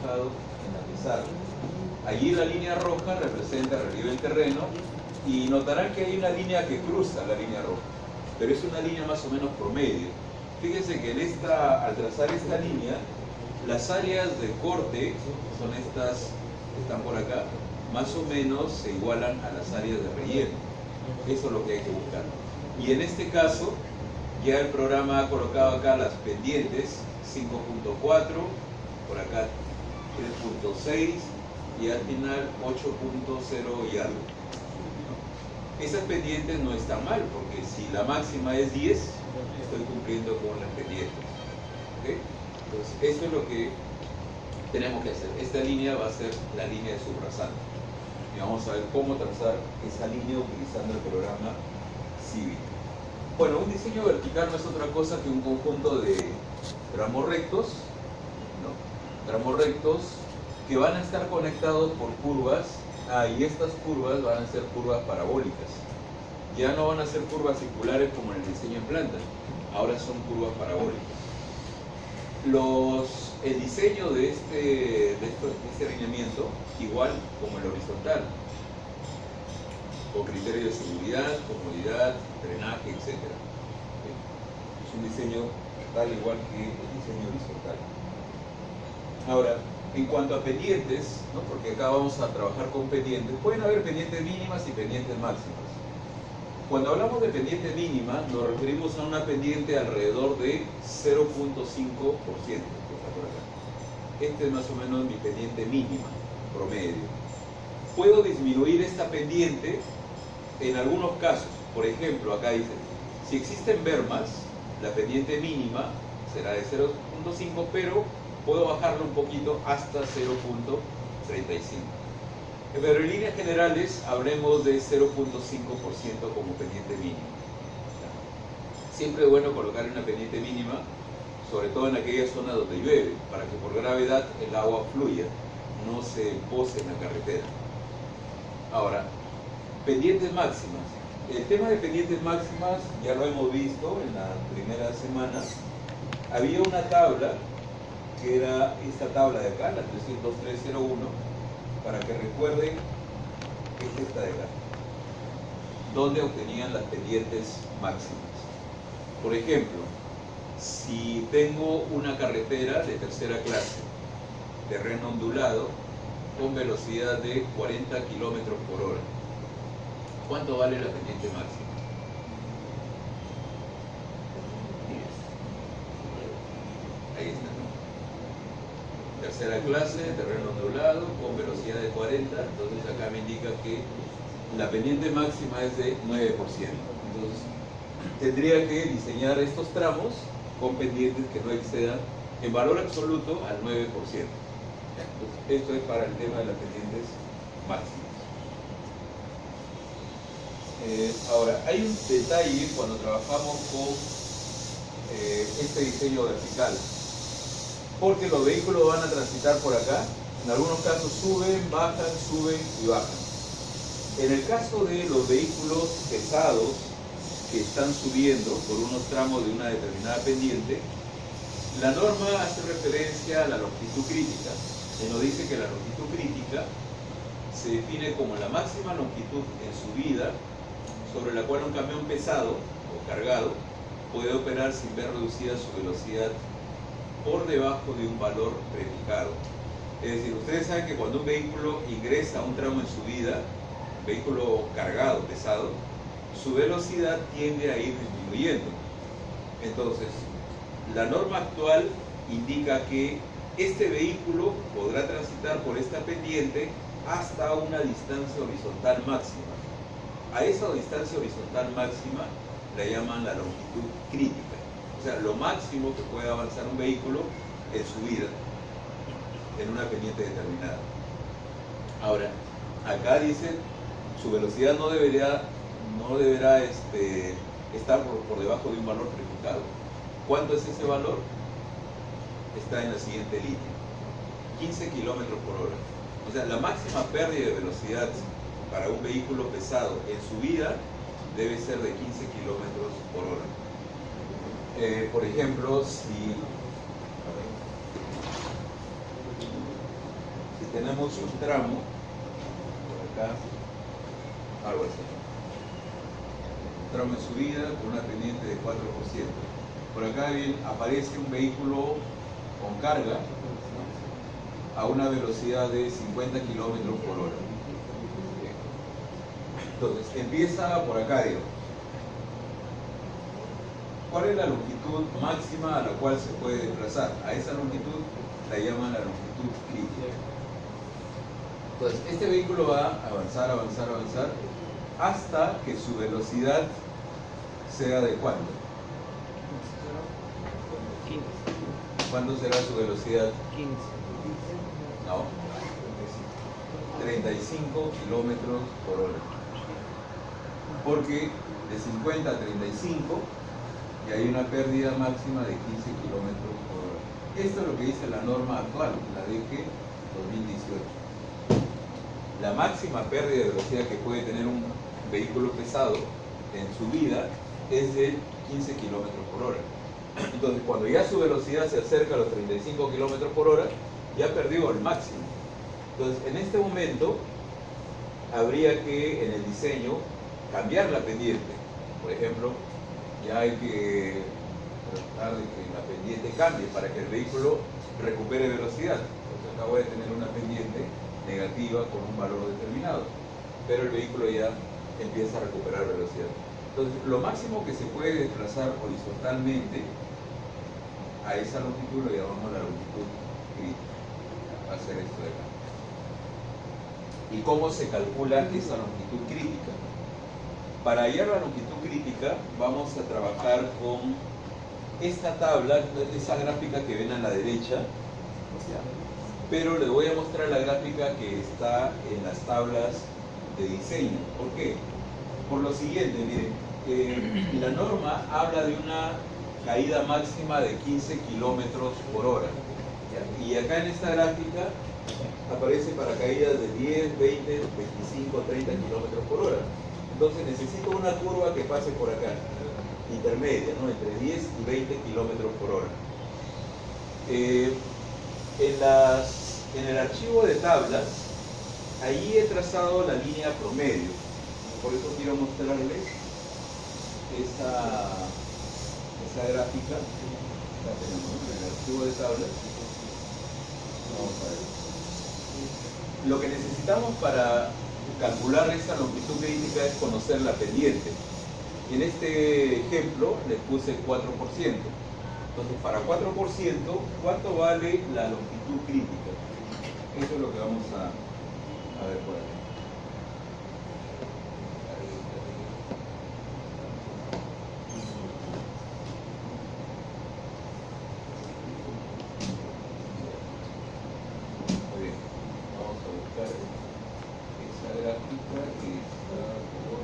dibujado en la pizarra. Allí la línea roja representa el relieve del terreno y notarán que hay una línea que cruza la línea roja, pero es una línea más o menos promedio. Fíjense que al trazar esta línea, las áreas de corte, que son estas que están por acá, más o menos se igualan a las áreas de relleno. Eso es lo que hay que buscar. Y en este caso, ya el programa ha colocado acá las pendientes 5.4, por acá 3.6 y al final 8.0 y algo. Esas pendientes no están mal, porque si la máxima es 10, estoy cumpliendo con las pendientes. ¿Okay? Entonces, eso es lo que tenemos que hacer. Esta línea va a ser la línea de subrasante. Y vamos a ver cómo trazar esa línea utilizando el programa Civil. Bueno, un diseño vertical no es otra cosa que un conjunto de tramos rectos, ¿no? Tramos rectos que van a estar conectados por curvas. Y estas curvas van a ser curvas parabólicas. Ya no van a ser curvas circulares como en el diseño en planta, ahora son curvas parabólicas. El diseño de este alineamiento, igual como el horizontal, con criterios de seguridad, comodidad, drenaje, etc. Es un diseño tal igual que el diseño horizontal. Ahora, en cuanto a pendientes, ¿no? Porque acá vamos a trabajar con pendientes, pueden haber pendientes mínimas y pendientes máximas. Cuando hablamos de pendiente mínima, nos referimos a una pendiente alrededor de 0.5%, que está por acá. Este es más o menos mi pendiente mínima, promedio. Puedo disminuir esta pendiente en algunos casos. Por ejemplo, acá dice, si existen bermas, la pendiente mínima será de 0.5, pero puedo bajarlo un poquito hasta 0.35. Pero en líneas generales hablemos de 0.5% como pendiente mínima. Siempre es bueno colocar una pendiente mínima, sobre todo en aquellas zonas donde llueve, para que por gravedad el agua fluya, no se pose en la carretera. Ahora, pendientes máximas. El tema de pendientes máximas ya lo hemos visto en la primera semana. Había una tabla que era esta tabla de acá, la 30301, para que recuerden, es esta de acá, donde obtenían las pendientes máximas. Por ejemplo, si tengo una carretera de tercera clase, terreno ondulado, con velocidad de 40 km por hora, ¿cuánto vale la pendiente máxima? 10. Ahí está. Tercera clase, terreno ondulado, con velocidad de 40, entonces acá me indica que la pendiente máxima es de 9%. Entonces, tendría que diseñar estos tramos con pendientes que no excedan en valor absoluto al 9%. Entonces, esto es para el tema de las pendientes máximas. Ahora, hay un detalle cuando trabajamos con este diseño vertical, porque los vehículos van a transitar por acá, en algunos casos suben y bajan. En el caso de los vehículos pesados que están subiendo por unos tramos de una determinada pendiente, la norma hace referencia a la longitud crítica. Se nos dice que la longitud crítica se define como la máxima longitud en subida sobre la cual un camión pesado o cargado puede operar sin ver reducida su velocidad por debajo de un valor prefijado. Es decir, ustedes saben que cuando un vehículo ingresa a un tramo en subida, vehículo cargado, pesado, su velocidad tiende a ir disminuyendo. Entonces, la norma actual indica que este vehículo podrá transitar por esta pendiente hasta una distancia horizontal máxima. A esa distancia horizontal máxima la llaman la longitud crítica. O sea, lo máximo que puede avanzar un vehículo en subida, en una pendiente determinada. Ahora, acá dice, su velocidad no deberá estar por debajo de un valor prefijado. ¿Cuánto es ese valor? Está en la siguiente línea, 15 km por hora. O sea, la máxima pérdida de velocidad para un vehículo pesado en subida debe ser de 15 km por hora. Por ejemplo, si Si tenemos un tramo, por acá, algo así, un tramo de subida con una pendiente de 4%. Por acá bien, aparece un vehículo con carga a una velocidad de 50 kilómetros por hora. Entonces, empieza por acá, digamos. ¿Cuál es la longitud máxima a la cual se puede desplazar? A esa longitud la llaman la longitud crítica. Entonces, este vehículo va a avanzar, avanzar, avanzar, hasta que su velocidad sea de ¿cuánto? 15. ¿Cuánto será su velocidad? 15. No. 35 kilómetros por hora. Porque de 50 a 35 y hay una pérdida máxima de 15 kilómetros por hora. Esto es lo que dice la norma actual, la DG 2018. La máxima pérdida de velocidad que puede tener un vehículo pesado en su vida es de 15 kilómetros por hora. Entonces, cuando ya su velocidad se acerca a los 35 kilómetros por hora, ya perdió el máximo. Entonces, en este momento, habría que, en el diseño, cambiar la pendiente. Por ejemplo, ya hay que tratar de que la pendiente cambie para que el vehículo recupere velocidad. Entonces, acá voy a tener una pendiente negativa con un valor determinado, pero el vehículo ya empieza a recuperar velocidad. Entonces, lo máximo que se puede desplazar horizontalmente a esa longitud lo llamamos la longitud crítica. Va a ser esto de acá. ¿Y cómo se calcula esa longitud crítica? Para hallar la longitud crítica vamos a trabajar con esta tabla, esa gráfica que ven a la derecha, pero les voy a mostrar la gráfica que está en las tablas de diseño. ¿Por qué? Por lo siguiente, miren, la norma habla de una caída máxima de 15 kilómetros por hora. ¿Ya? Y acá en esta gráfica aparece para caídas de 10, 20, 25, 30 kilómetros por hora. Entonces necesito una curva que pase por acá, intermedia, ¿no? Entre 10 y 20 kilómetros por hora. En el archivo de tablas, ahí he trazado la línea promedio. Por eso quiero mostrarles esa gráfica. La tenemos en el archivo de tablas. Vamos a ver. Lo que necesitamos para calcular esta longitud crítica es conocer la pendiente. Y en este ejemplo les puse 4%. Entonces, para 4%, ¿cuánto vale la longitud crítica? Eso es lo que vamos a ver por aquí. Muy bien, vamos a buscar esa gráfica que está por...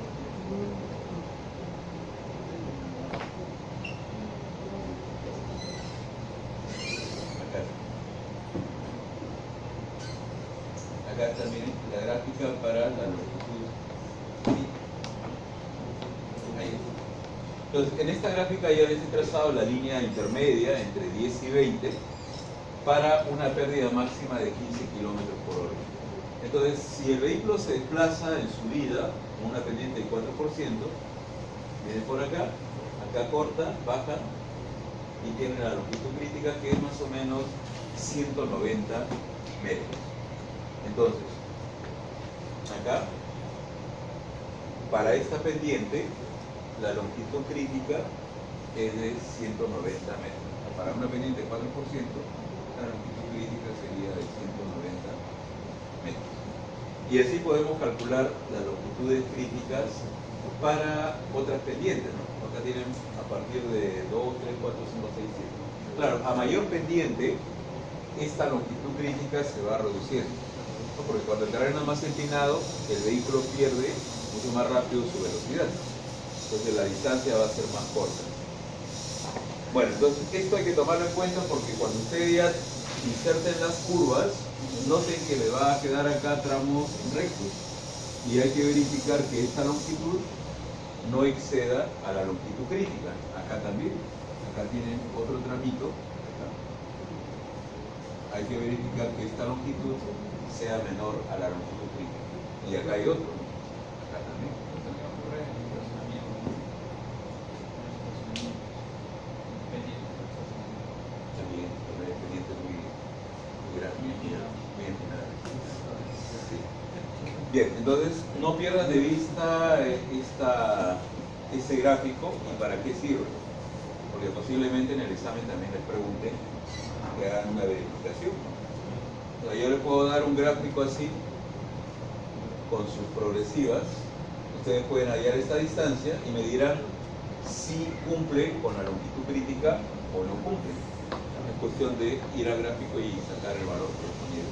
Acá también la gráfica para la longitud. Ahí está. Entonces, en esta gráfica ya les he trazado la línea intermedia entre 10 y 20 para una pérdida máxima de 15 kilómetros por hora. Entonces, si el vehículo se desplaza en su vida con una pendiente de 4%, viene por acá, acá corta, baja y tiene la longitud crítica que es más o menos 190 metros. Entonces, acá, para esta pendiente, la longitud crítica es de 190 metros. Para una pendiente de 4%, la longitud crítica sería de 190 metros. Y así podemos calcular las longitudes críticas para otras pendientes, ¿no? Acá tienen a partir de 2, 3, 4, 5, 6, 7. Claro, a mayor pendiente, esta longitud crítica se va reduciendo, ¿no? Porque cuando el terreno es más empinado, el vehículo pierde mucho más rápido su velocidad. Entonces la distancia va a ser más corta. Bueno, entonces esto hay que tomarlo en cuenta porque cuando ustedes ya inserten las curvas, noten que le va a quedar acá tramos rectos. Y hay que verificar que esta longitud no exceda a la longitud crítica. Acá también. Acá tienen otro tramito. Acá. Hay que verificar que esta longitud sea menor a la longitud crítica. Y acá hay otro, ¿no? Acá también. También, el pendiente muy grande, muy empinado. Sí. Bien, entonces no pierdas de vista ese gráfico y para qué sirve. Porque posiblemente en el examen también les pregunten que hagan una verificación. O sea, yo les puedo dar un gráfico así, con sus progresivas. Ustedes pueden hallar esta distancia y me dirán si cumple con la longitud crítica o no cumple. Es cuestión de ir al gráfico y sacar el valor correspondiente.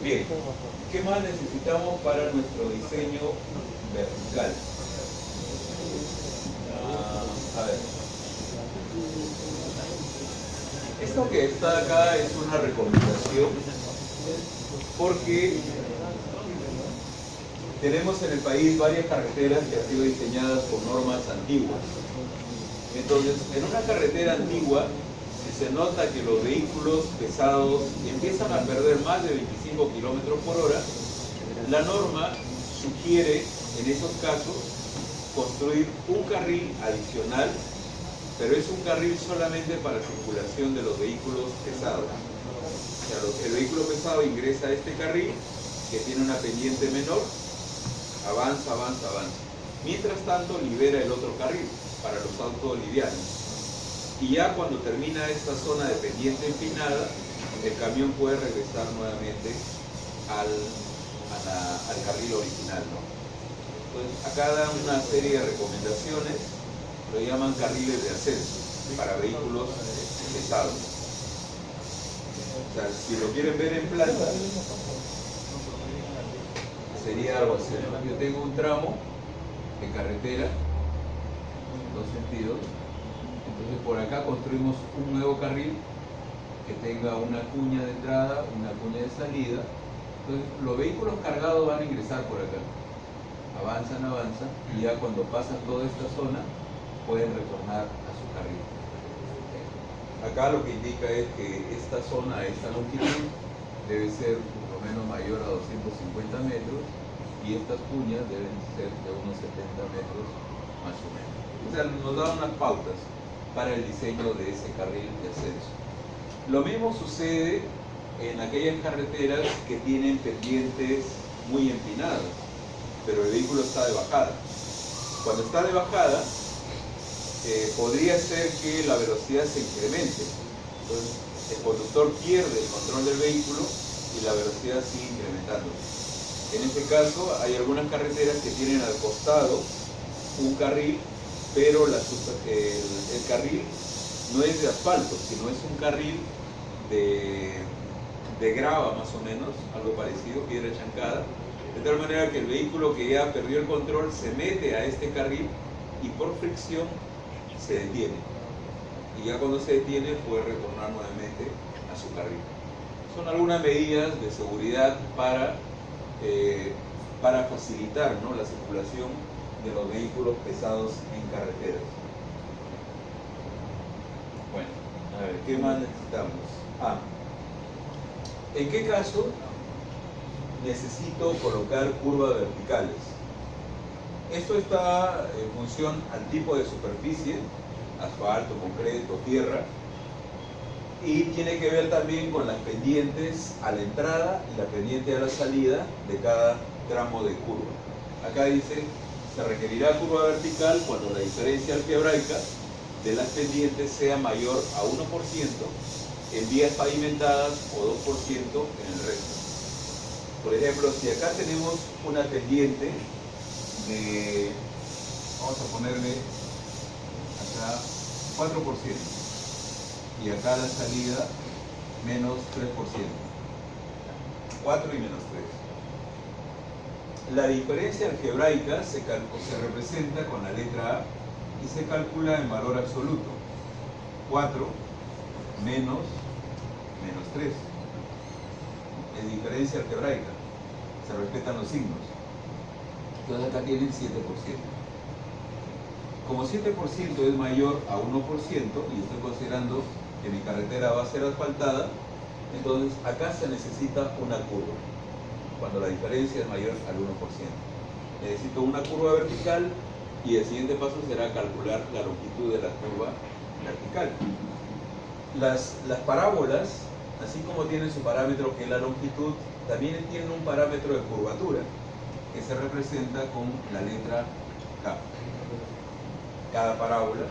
Bien, ¿qué más necesitamos para nuestro diseño vertical? A ver. Esto que está acá es una recomendación porque tenemos en el país varias carreteras que han sido diseñadas con normas antiguas. Entonces, en una carretera antigua, si se nota que los vehículos pesados empiezan a perder más de 25 kilómetros por hora, la norma sugiere, en esos casos, construir un carril adicional, pero es un carril solamente para circulación de los vehículos pesados. O sea, el vehículo pesado ingresa a este carril, que tiene una pendiente menor, avanza, avanza, avanza. Mientras tanto, libera el otro carril para los autos livianos. Y ya cuando termina esta zona de pendiente empinada, el camión puede regresar nuevamente al carril original, ¿no? Entonces, acá dan una serie de recomendaciones, lo llaman carriles de ascenso para vehículos pesados. O sea, si lo quieren ver en planta, sería algo así. Yo tengo un tramo de carretera, dos sentidos, entonces por acá construimos un nuevo carril que tenga una cuña de entrada, una cuña de salida. Entonces los vehículos cargados van a ingresar por acá, avanzan, avanzan, y ya cuando pasan toda esta zona pueden retornar a su carril. Acá lo que indica es que esta zona, esta longitud, debe ser por lo menos mayor a 250 metros y estas cuñas deben ser de unos 70 metros más o menos. O sea, nos da unas pautas para el diseño de ese carril de ascenso. Lo mismo sucede en aquellas carreteras que tienen pendientes muy empinadas, pero el vehículo está de bajada. Cuando está de bajada, podría ser que la velocidad se incremente. Entonces, el conductor pierde el control del vehículo y la velocidad sigue incrementando. En este caso, hay algunas carreteras que tienen al costado un carril, pero el carril no es de asfalto, sino es un carril de grava más o menos, algo parecido, piedra chancada, de tal manera que el vehículo que ya perdió el control se mete a este carril y por fricción se detiene. Y ya cuando se detiene puede retornar nuevamente a su carril. Son algunas medidas de seguridad para facilitar, ¿no?, la circulación de los vehículos pesados en carreteras. Bueno, a ver, ¿qué más necesitamos? ¿En qué caso necesito colocar curvas verticales? Esto está en función al tipo de superficie, asfalto, concreto, tierra, y tiene que ver también con las pendientes a la entrada y la pendiente a la salida de cada tramo de curva. Acá dice, se requerirá curva vertical cuando la diferencia algebraica de las pendientes sea mayor a 1% en vías pavimentadas o 2% en el resto. Por ejemplo, si acá tenemos una pendiente de, vamos a ponerle acá 4%, y acá la salida menos 3%, 4 y menos 3. La diferencia algebraica se representa con la letra A y se calcula en valor absoluto. 4 menos 3. Es diferencia algebraica. Se respetan los signos. Entonces acá tienen 7%. Como 7% es mayor a 1%, y estoy considerando que mi carretera va a ser asfaltada, Entonces acá se necesita una curva, cuando la diferencia es mayor al 1%. Necesito una curva vertical y el siguiente paso será calcular la longitud de la curva vertical. Las parábolas, así como tienen su parámetro que es la longitud, también tienen un parámetro de curvatura que se representa con la letra K. Cada parábola.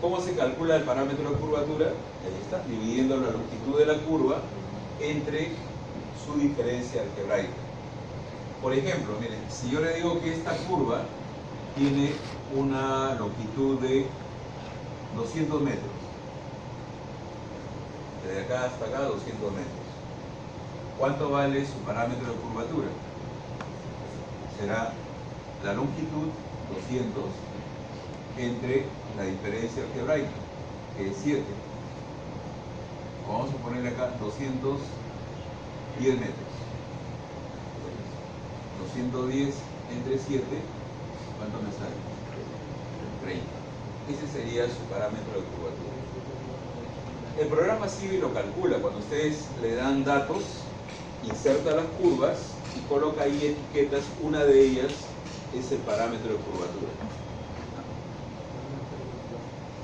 ¿Cómo se calcula el parámetro de curvatura? Ahí está, dividiendo la longitud de la curva entre su diferencia algebraica. Por ejemplo, miren, si yo le digo que esta curva tiene una longitud de 200 metros, desde acá hasta acá 200 metros, ¿cuánto vale su parámetro de curvatura? Será la longitud 200 entre la diferencia algebraica, que es 7. Vamos a ponerle acá 210 metros. 210 entre 7, ¿cuánto me sale? 30. Ese sería su parámetro de curvatura. El programa Civi lo calcula. Cuando ustedes le dan datos, inserta las curvas y coloca ahí etiquetas. Una de ellas es el parámetro de curvatura.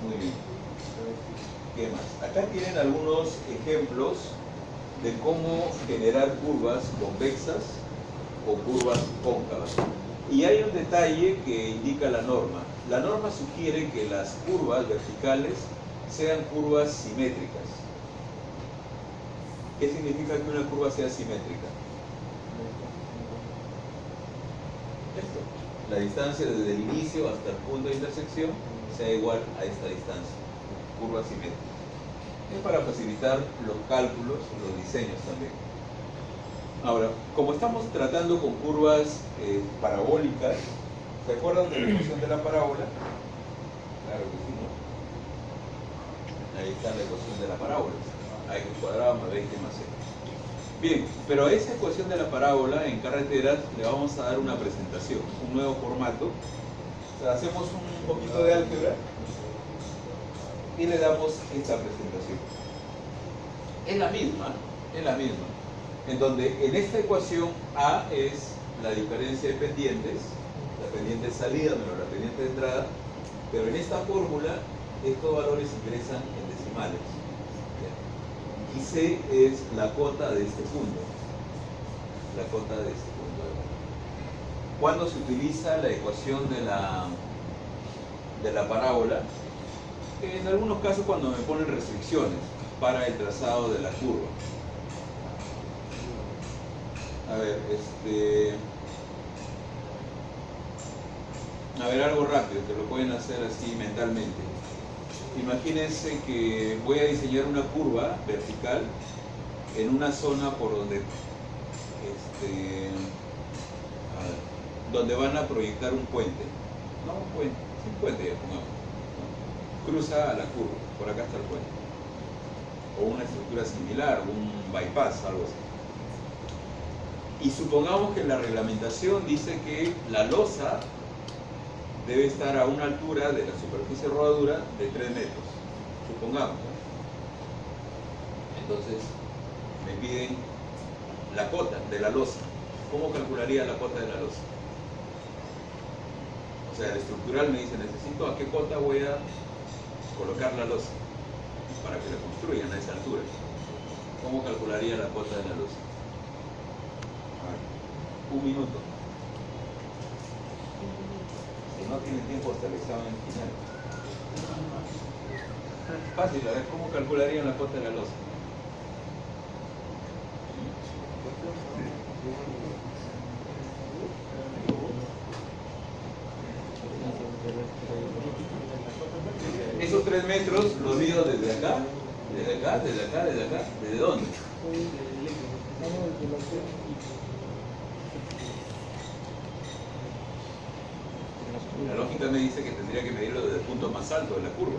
Muy bien. ¿Qué más? Acá tienen algunos ejemplos de cómo generar curvas convexas o curvas cóncavas. Y hay un detalle que indica la norma. La norma sugiere que las curvas verticales sean curvas simétricas. ¿Qué significa que una curva sea simétrica? Esto. La distancia desde el inicio hasta el punto de intersección sea igual a esta distancia. Curva simétrica. Es para facilitar los cálculos, los diseños también. Ahora, como estamos tratando con curvas parabólicas, ¿se acuerdan de la ecuación de la parábola? Claro que sí, ¿no? Ahí está la ecuación de la parábola. X cuadrado más 20 más c. Bien, pero a esa ecuación de la parábola en carreteras le vamos a dar una presentación, un nuevo formato. O sea, hacemos un poquito de álgebra y le damos esta presentación. Es la misma, en donde en esta ecuación A es la diferencia de pendientes, la pendiente de salida menos la pendiente de entrada, pero en esta fórmula estos valores ingresan en decimales. Y C es la cota de este punto. La cota de este punto. ¿Cuándo se utiliza la ecuación de la parábola? En algunos casos cuando me ponen restricciones para el trazado de la curva. A ver, algo rápido, que lo pueden hacer así mentalmente. Imagínense que voy a diseñar una curva vertical en una zona por donde donde van a proyectar un puente. No un puente, un puente ya pongamos. Cruza a la curva, por acá está el puente. O una estructura similar, un bypass, algo así. Y supongamos que la reglamentación dice que la losa debe estar a una altura de la superficie de rodadura de 3 metros. Supongamos. Entonces, me piden la cota de la losa. ¿Cómo calcularía la cota de la losa? O sea, el estructural me dice, necesito a qué cota voy a colocar la losa para que la construyan a esa altura. ¿Cómo calcularía la cota de la losa? Un minuto. Si no tiene tiempo hasta el examen final. Fácil, a ver, ¿cómo calcularían la cota de la losa? Esos 3 metros los mido desde acá, desde acá, desde acá, desde acá. ¿Desde dónde? La lógica me dice que tendría que medirlo desde el punto más alto de la curva,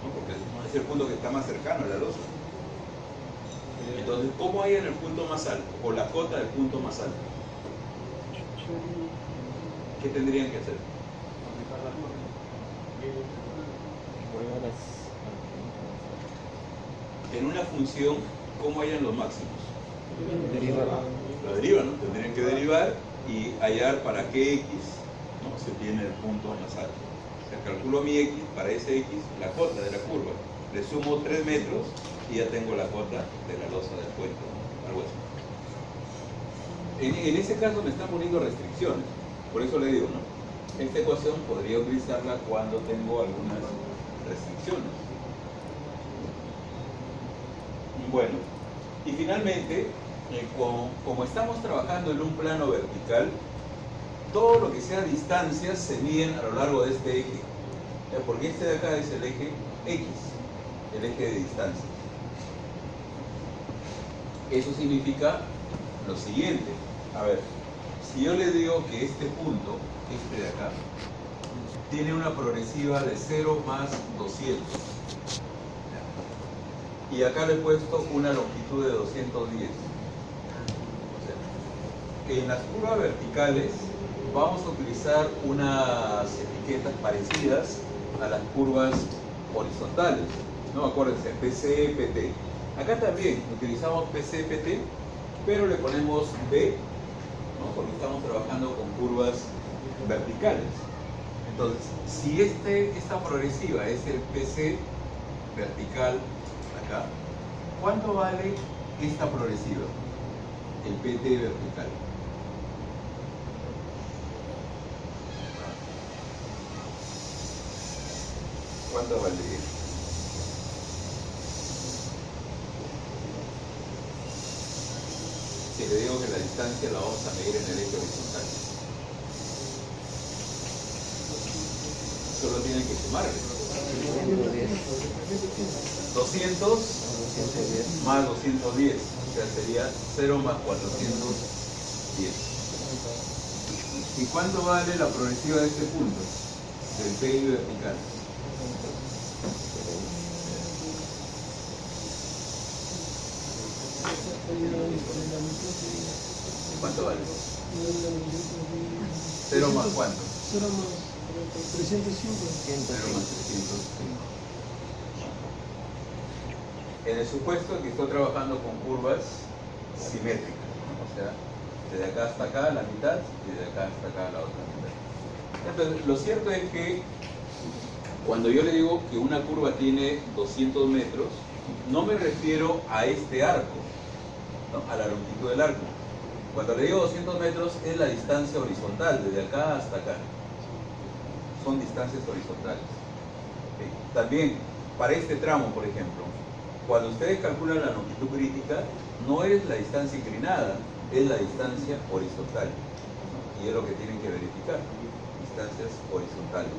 ¿no? Porque es el punto que está más cercano a la losa. Entonces, ¿cómo hay en el punto más alto? O la cota del punto más alto. ¿Qué tendrían que hacer? En una función ¿cómo hallan los máximos? Derivar. Lo derivan, ¿no? Tendrían que derivar y hallar para qué x, ¿no?, se tiene el punto más alto. O sea, calculo mi x, para ese x, la cota de la curva. Le sumo 3 metros y ya tengo la cota de la losa del puente, ¿no?, algo así. En ese caso me están poniendo restricciones, por eso le digo, ¿no?, esta ecuación podría utilizarla cuando tengo algunas restricciones. Bueno, y finalmente, como estamos trabajando en un plano vertical, todo lo que sea distancias se miden a lo largo de este eje, porque este de acá es el eje X, el eje de distancia. Eso significa lo siguiente. A ver, si yo le digo que este punto, este de acá, tiene una progresiva de 0 más 200, y acá le he puesto una longitud de 210. O sea, en las curvas verticales vamos a utilizar unas etiquetas parecidas a las curvas horizontales, ¿no? Acuérdense, PC, PT. Acá también utilizamos PC, PT, pero le ponemos B, ¿no?, porque estamos trabajando con curvas verticales. Entonces, si esta progresiva es el PC vertical acá, ¿cuánto vale esta progresiva? El PT vertical. ¿Cuánto vale? Si le digo que la distancia la vamos a medir en el eje horizontal, solo tienen que sumarle 200 más 210, o sea, sería 0 más 410. ¿Y cuánto vale la progresiva de este punto? Del PI vertical. ¿Cuánto vale? 0 más cuánto? 0 más 305. 0 más 305. En el supuesto que estoy trabajando con curvas simétricas, ¿no? O sea, desde acá hasta acá la mitad y desde acá hasta acá la otra mitad. Entonces, lo cierto es que cuando yo le digo que una curva tiene 200 metros, no me refiero a este arco, ¿no?, a la longitud del arco. Cuando le digo 200 metros es la distancia horizontal, desde acá hasta acá. Son distancias horizontales. ¿Okay? También, para este tramo, por ejemplo, cuando ustedes calculan la longitud crítica, no es la distancia inclinada, es la distancia horizontal, ¿no? Y es lo que tienen que verificar, distancias horizontales.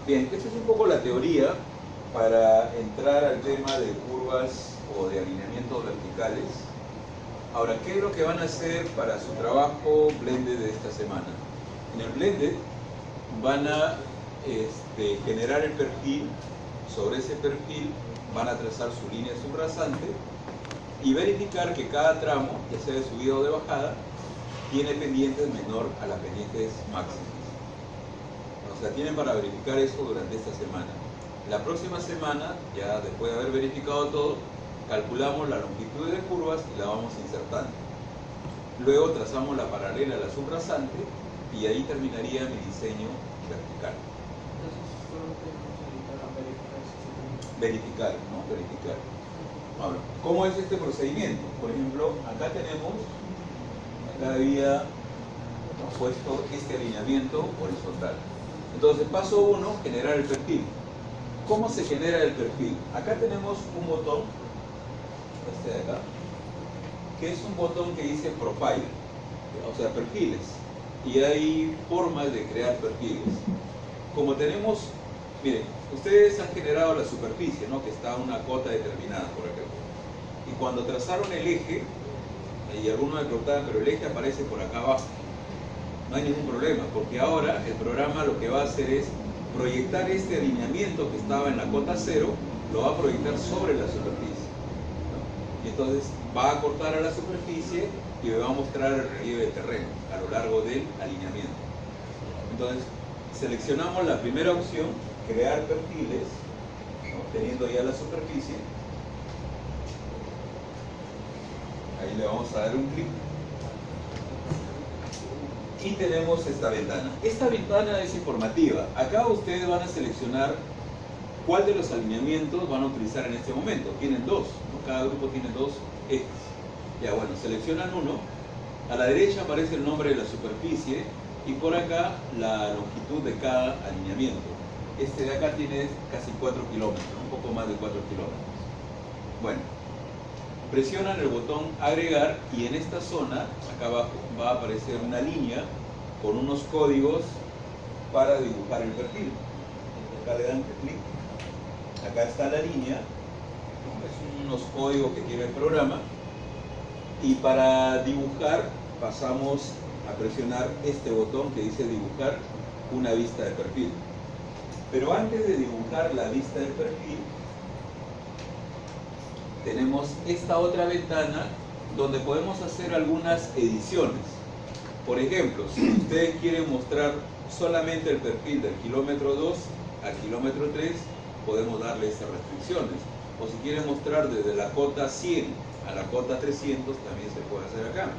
Bien, esta es un poco la teoría para entrar al tema de curvas o de alineamientos verticales. Ahora, ¿qué es lo que van a hacer para su trabajo Blended de esta semana? En el Blended van a generar el perfil. Sobre ese perfil van a trazar su línea subrasante y verificar que cada tramo, ya sea de subida o de bajada, tiene pendientes menor a las pendientes máximas. O sea, tienen para verificar eso durante esta semana. La próxima semana, ya después de haber verificado todo, calculamos la longitud de curvas y la vamos insertando. Luego trazamos la paralela a la subrasante y ahí terminaría mi diseño vertical. Verificar, ¿no? Verificar. Ahora, ¿cómo es este procedimiento? Por ejemplo, acá había puesto este alineamiento horizontal. Entonces, paso 1, generar el perfil. ¿Cómo se genera el perfil? Acá tenemos un botón, este de acá, que es un botón que dice Profile, o sea, perfiles. Y hay formas de crear perfiles. Como tenemos, miren, ustedes han generado la superficie, ¿no?, que está a una cota determinada por acá. Y cuando trazaron el eje, y algunos me preguntaban, pero el eje aparece por acá abajo. No hay ningún problema, porque ahora el programa lo que va a hacer es proyectar este alineamiento que estaba en la cota 0, lo va a proyectar sobre la superficie, ¿no? Y entonces va a cortar a la superficie y me va a mostrar el relieve de terreno a lo largo del alineamiento. Entonces, seleccionamos la primera opción, crear perfiles, ¿no?, teniendo ya la superficie, Ahí le vamos a dar un clic. Y tenemos esta ventana. Esta ventana es informativa. Acá ustedes van a seleccionar cuál de los alineamientos van a utilizar en este momento. Tienen dos, ¿no? Cada grupo tiene dos ejes. Ya bueno, seleccionan uno. A la derecha aparece el nombre de la superficie y por acá la longitud de cada alineamiento. Este de acá tiene casi 4 kilómetros, un poco más de 4 kilómetros. Bueno, presionan el botón agregar y en esta zona, acá abajo, va a aparecer una línea con unos códigos para dibujar el perfil. Acá le dan clic, acá está la línea, son unos códigos que tiene el programa y para dibujar pasamos a presionar este botón que dice dibujar una vista de perfil. Pero antes de dibujar la vista del perfil, tenemos esta otra ventana donde podemos hacer algunas ediciones. Por ejemplo, si ustedes quieren mostrar solamente el perfil del kilómetro 2 al kilómetro 3, podemos darle esas restricciones. O si quieren mostrar desde la cota 100 a la cota 300, también se puede hacer acá.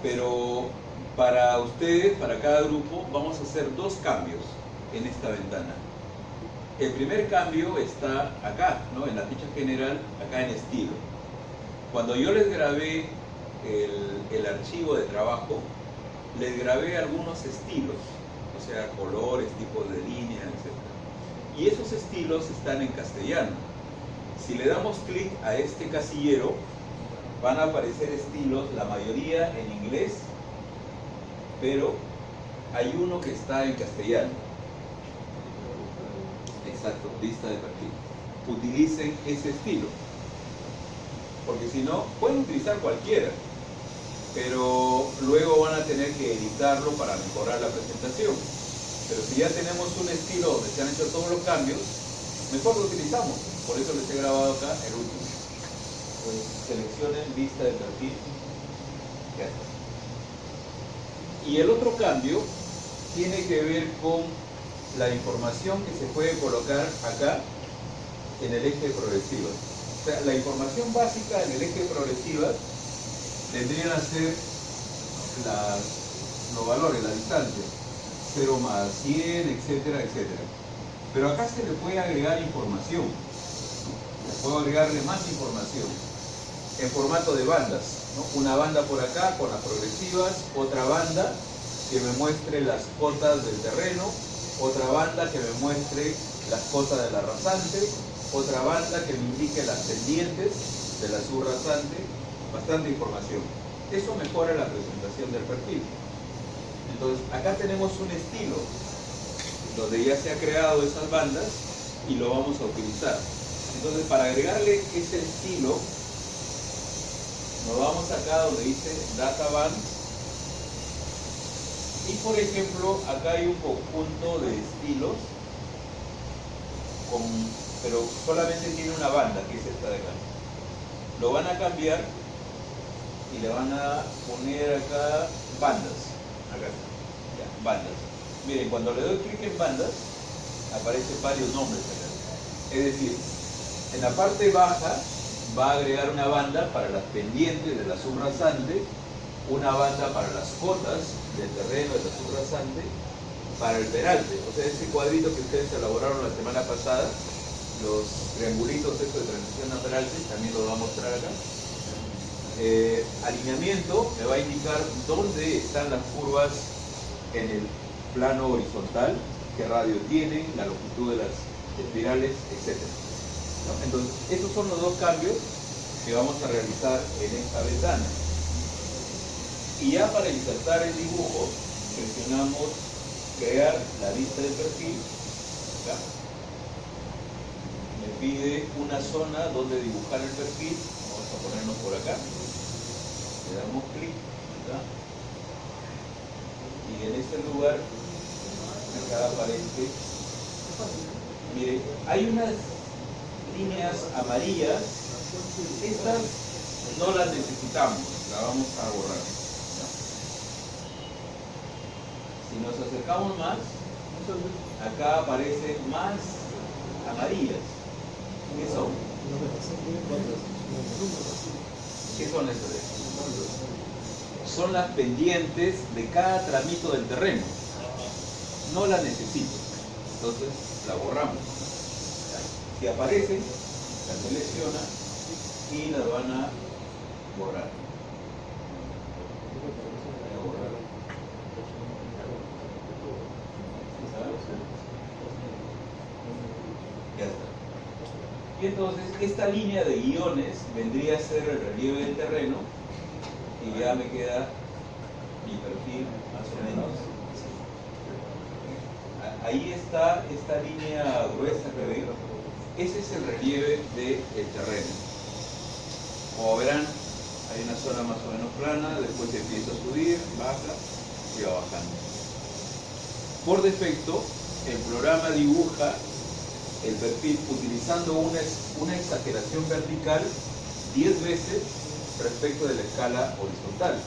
Pero para ustedes, para cada grupo, vamos a hacer dos cambios en esta ventana. El primer cambio está acá, ¿no? En la ficha general, acá en estilo. Cuando yo les grabé el archivo de trabajo, les grabé algunos estilos, o sea, colores, tipos de líneas, etc. Y esos estilos están en castellano. Si le damos clic a este casillero, van a aparecer estilos, la mayoría en inglés, pero hay uno que está en castellano. Exacto, lista de perfil. Utilicen ese estilo, porque si no, pueden utilizar cualquiera, pero luego van a tener que editarlo para mejorar la presentación. Pero si ya tenemos un estilo donde se han hecho todos los cambios, mejor lo utilizamos. Por eso les he grabado acá el último. Pues seleccionen lista de perfil. Y el otro cambio tiene que ver con la información que se puede colocar acá en el eje de progresivas. O sea, la información básica en el eje de progresivas tendrían a ser los valores, la distancia, 0 más 100, etcétera, etcétera. Pero acá se le puede agregar información. Puedo agregarle más información en formato de bandas, ¿no? Una banda por acá con las progresivas, otra banda que me muestre las cotas del terreno, otra banda que me muestre las cotas de la rasante, otra banda que me indique las pendientes de la subrasante, bastante información. Eso mejora la presentación del perfil. Entonces, acá tenemos un estilo donde ya se ha creado esas bandas y lo vamos a utilizar. Entonces, para agregarle ese estilo, nos vamos acá donde dice Data Band. Y por ejemplo, acá hay un conjunto de estilos, pero solamente tiene una banda, que es esta de acá. Lo van a cambiar y le van a poner acá bandas. Acá está, ya, bandas. Miren, cuando le doy clic en bandas, aparecen varios nombres acá. Es decir, en la parte baja va a agregar una banda para las pendientes de la subrasante, una banda para las cotas del terreno de la subrasante, para el peralte, o sea, ese cuadrito que ustedes elaboraron la semana pasada, los triangulitos estos de transición a peralte, también lo va a mostrar acá. Alineamiento me va a indicar dónde están las curvas en el plano horizontal, qué radio tienen, la longitud de las espirales, etc. Entonces, estos son los dos cambios que vamos a realizar en esta ventana. Y ya para insertar el dibujo, presionamos crear la vista de perfil. Acá. Me pide una zona donde dibujar el perfil. Vamos a ponernos por acá. Le damos clic acá. Y en este lugar, acá aparece. Mire, hay unas líneas amarillas. Estas no las necesitamos, las vamos a borrar. Si nos acercamos más, acá aparecen más amarillas. ¿Qué son? ¿Qué ¿Qué son estas? Son las pendientes de cada tramito del terreno. No la necesito. Entonces la borramos. Si aparecen, la selecciona y la van a borrar. Ya está. Y entonces esta línea de guiones vendría a ser el relieve del terreno y ya me queda mi perfil más o menos así. Ahí está esta línea gruesa que ven. Ese es el relieve del terreno. Como verán, hay una zona más o menos plana, después empieza a subir, baja y va bajando. Por defecto, el programa dibuja el perfil utilizando una exageración vertical 10 veces respecto de la escala horizontal.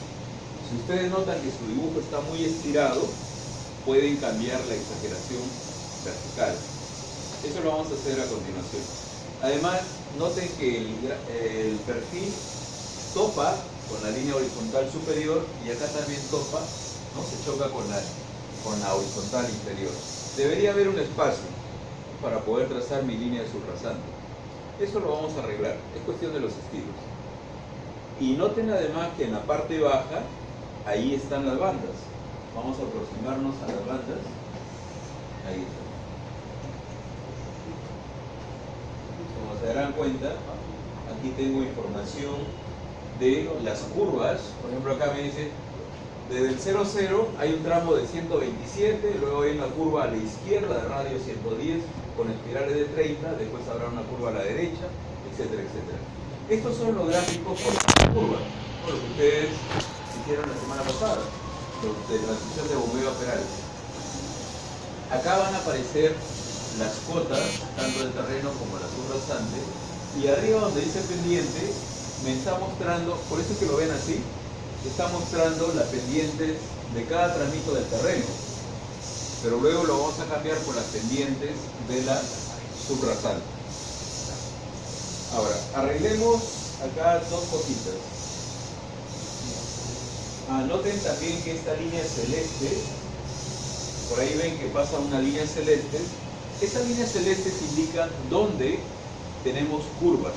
Si ustedes notan que su dibujo está muy estirado, pueden cambiar la exageración vertical. Eso lo vamos a hacer a continuación. Además, noten que el perfil topa con la línea horizontal superior y acá también topa, ¿no? Se choca con la horizontal inferior. Debería haber un espacio para poder trazar mi línea subrasante. Eso lo vamos a arreglar, es cuestión de los estilos. Y noten además que en la parte baja, ahí están las bandas. Vamos a aproximarnos a las bandas. Ahí está. Como se darán cuenta, aquí tengo información de las curvas. Por ejemplo, acá me dice, desde el 0, 0 hay un tramo de 127, luego hay una curva a la izquierda de radio 110 con espirales de 30, después habrá una curva a la derecha, etcétera, etcétera. Estos son los gráficos con las curvas, lo que ustedes hicieron la semana pasada, los de transmisión de bombeo a Peral. Acá van a aparecer las cotas, tanto del terreno como la subrasante, y arriba donde dice pendiente, me está mostrando, por eso es que lo ven así, está mostrando las pendientes de cada tramito del terreno, pero luego lo vamos a cambiar por las pendientes de la subrasante. Ahora, arreglemos acá dos cositas. Noten también que esta línea celeste, por ahí ven que pasa una línea celeste. Esas líneas celestes indican dónde tenemos curvas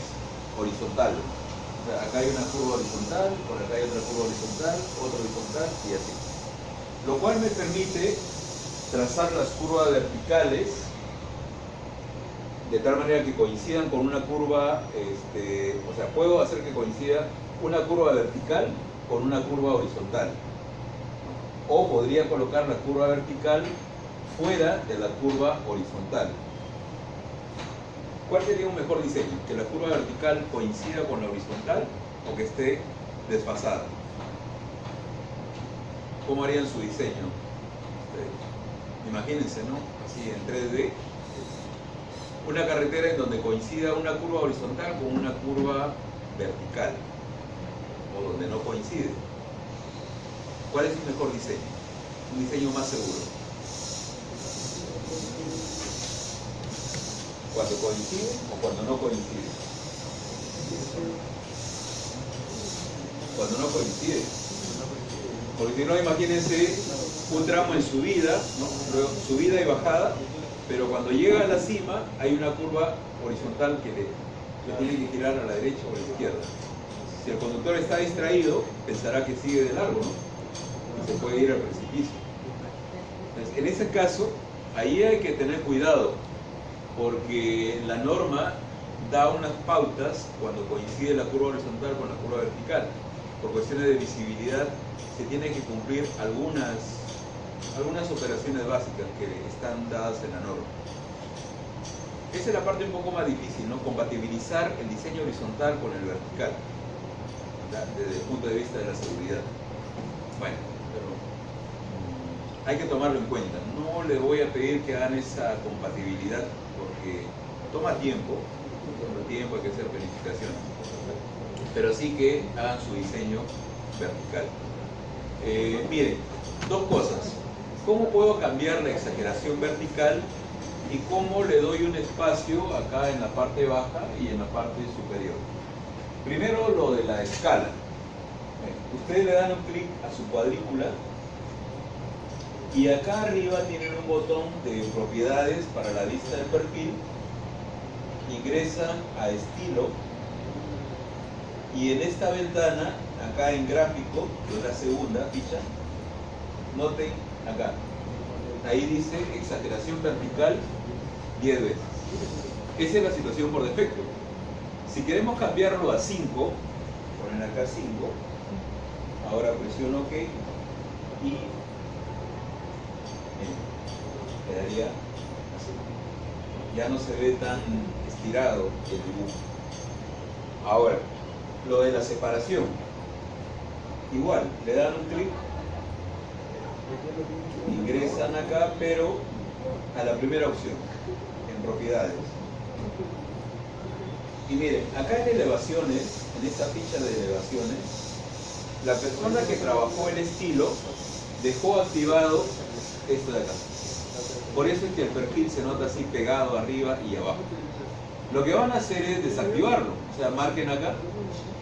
horizontales. O sea, acá hay una curva horizontal, por acá hay otra curva horizontal, otra horizontal y así. Lo cual me permite trazar las curvas verticales de tal manera que coincidan con una curva, o sea, puedo hacer que coincida una curva vertical con una curva horizontal. O podría colocar la curva vertical fuera de la curva horizontal. ¿Cuál sería un mejor diseño? ¿Que la curva vertical coincida con la horizontal o que esté desfasada? ¿Cómo harían su diseño? Imagínense, ¿no? Así en 3D. Una carretera en donde coincida una curva horizontal con una curva vertical. O donde no coincide. ¿Cuál es el mejor diseño? Un diseño más seguro. ¿Cuando coincide o cuando no coincide? Cuando no coincide. Porque si no, imagínense un tramo en subida, ¿no? Luego, subida y bajada, pero cuando llega a la cima hay una curva horizontal que tiene que girar a la derecha o a la izquierda. Si el conductor está distraído, pensará que sigue de largo, ¿no? Y se puede ir al precipicio. Entonces, en ese caso, ahí hay que tener cuidado, porque la norma da unas pautas cuando coincide la curva horizontal con la curva vertical. Por cuestiones de visibilidad, se tienen que cumplir algunas operaciones básicas que están dadas en la norma. Esa es la parte un poco más difícil, ¿no? Compatibilizar el diseño horizontal con el vertical, desde el punto de vista de la seguridad. Bueno, pero hay que tomarlo en cuenta. No le voy a pedir que hagan esa compatibilidad porque toma tiempo, hay que hacer verificaciones, pero sí que hagan su diseño vertical. Miren, dos cosas. ¿Cómo puedo cambiar la exageración vertical y cómo le doy un espacio acá en la parte baja y en la parte superior? Primero, lo de la escala. Ustedes le dan un clic a su cuadrícula y acá arriba tienen un botón de propiedades para la vista del perfil. Ingresan a estilo y en esta ventana, acá en gráfico, que es la segunda ficha, noten acá, ahí dice exageración vertical 10 veces. Esa es la situación por defecto. Si queremos cambiarlo a 5, ponen acá 5, ahora presiono OK y quedaría así. Ya no se ve tan estirado el dibujo. Ahora, lo de la separación. Igual, le dan un clic, ingresan acá, pero a la primera opción, en propiedades. Y miren, acá en elevaciones, en esta ficha de elevaciones, la persona que trabajó el estilo dejó activado esto de acá. Por eso es que el perfil se nota así pegado arriba y abajo. Lo que van a hacer es desactivarlo. O sea, marquen acá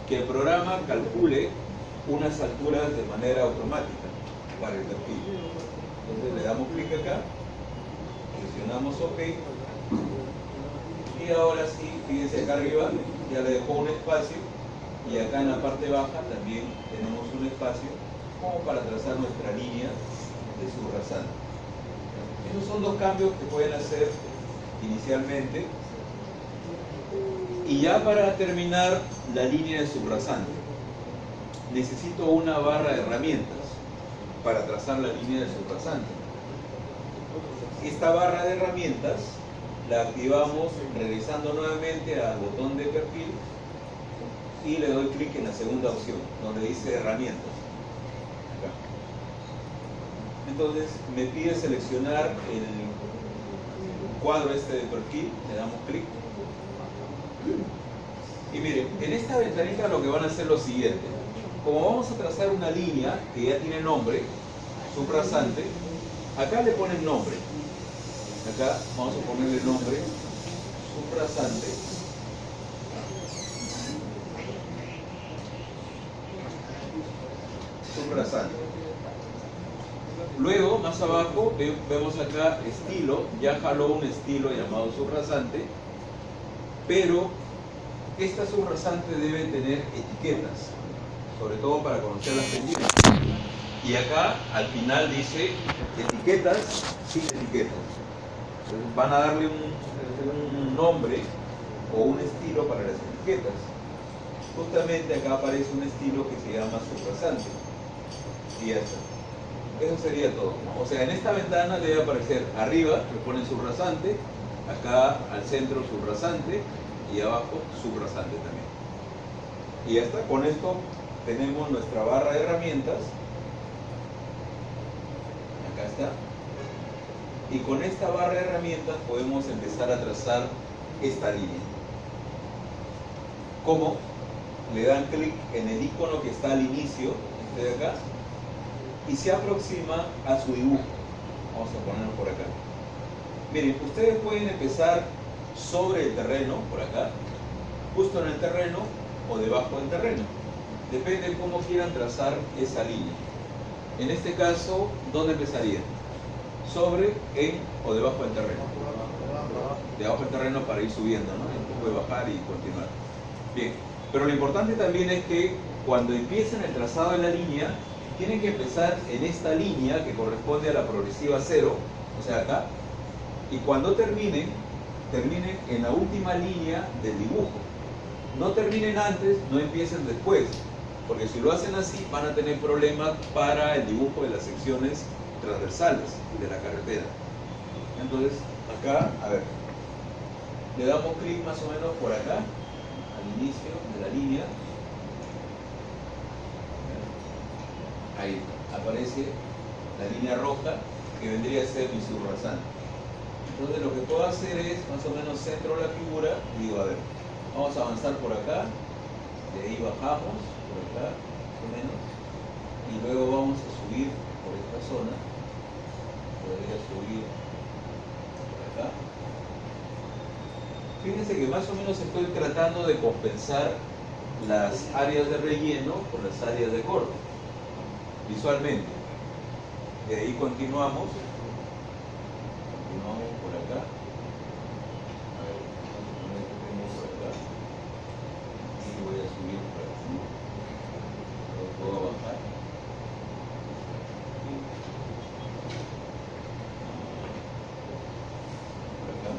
que el programa calcule unas alturas de manera automática para el perfil. Entonces le damos clic acá, presionamos OK y ahora sí, fíjense acá arriba, ya le dejó un espacio y acá en la parte baja también tenemos un espacio como para trazar nuestra línea de subrasante. Esos son dos cambios que pueden hacer inicialmente. Y ya para terminar la línea de subrasante, necesito una barra de herramientas para trazar la línea de subrasante. Esta barra de herramientas la activamos regresando nuevamente al botón de perfil y le doy clic en la segunda opción, donde dice herramientas. Acá. Entonces me pide seleccionar el cuadro este de perfil, le damos clic. Y miren, en esta ventanita lo que van a hacer es lo siguiente. Como vamos a trazar una línea que ya tiene nombre, subrasante, acá le ponen nombre. Acá vamos a ponerle nombre, subrasante. Subrasante. Luego, más abajo, vemos acá estilo, ya jaló un estilo llamado subrasante, pero esta subrasante debe tener etiquetas, sobre todo para conocer las pendientes. Y acá al final dice etiquetas sin etiquetas. Entonces van a darle un nombre o un estilo para las etiquetas. Justamente acá aparece un estilo que se llama subrasante. Y ya está. Eso sería todo, ¿no? O sea, en esta ventana debe aparecer arriba, le ponen subrasante, acá al centro subrasante y abajo subrasante también. Y ya está. Con esto tenemos nuestra barra de herramientas. Acá está. Y con esta barra de herramientas podemos empezar a trazar esta línea. ¿Cómo? Le dan clic en el icono que está al inicio, este de acá, y se aproxima a su dibujo. Vamos a ponerlo por acá. Miren, ustedes pueden empezar sobre el terreno, por acá, justo en el terreno o debajo del terreno. Depende de cómo quieran trazar esa línea. En este caso, ¿dónde empezaría? Sobre, en o debajo del terreno. Debajo del terreno para ir subiendo, ¿no? Un poco de bajar y continuar. Bien, pero lo importante también es que cuando empiecen el trazado de la línea, tienen que empezar en esta línea que corresponde a la progresiva 0, o sea acá, y cuando terminen en la última línea del dibujo. No terminen antes, no empiecen después, porque si lo hacen así van a tener problemas para el dibujo de las secciones transversales de la carretera. Entonces, acá, a ver, le damos clic más o menos por acá, al inicio de la línea. Ahí aparece la línea roja que vendría a ser mi subrasante. Entonces lo que puedo hacer es más o menos centro la figura y digo, a ver, vamos a avanzar por acá, de ahí bajamos por acá, más o menos, y luego vamos a subir por esta zona. Podría subir por acá. Fíjense que más o menos estoy tratando de compensar las áreas de relleno con las áreas de corte, visualmente. De ahí continuamos por acá. A ver, tengo por acá. Y voy a subir por aquí. Lo puedo bajar. Por acá.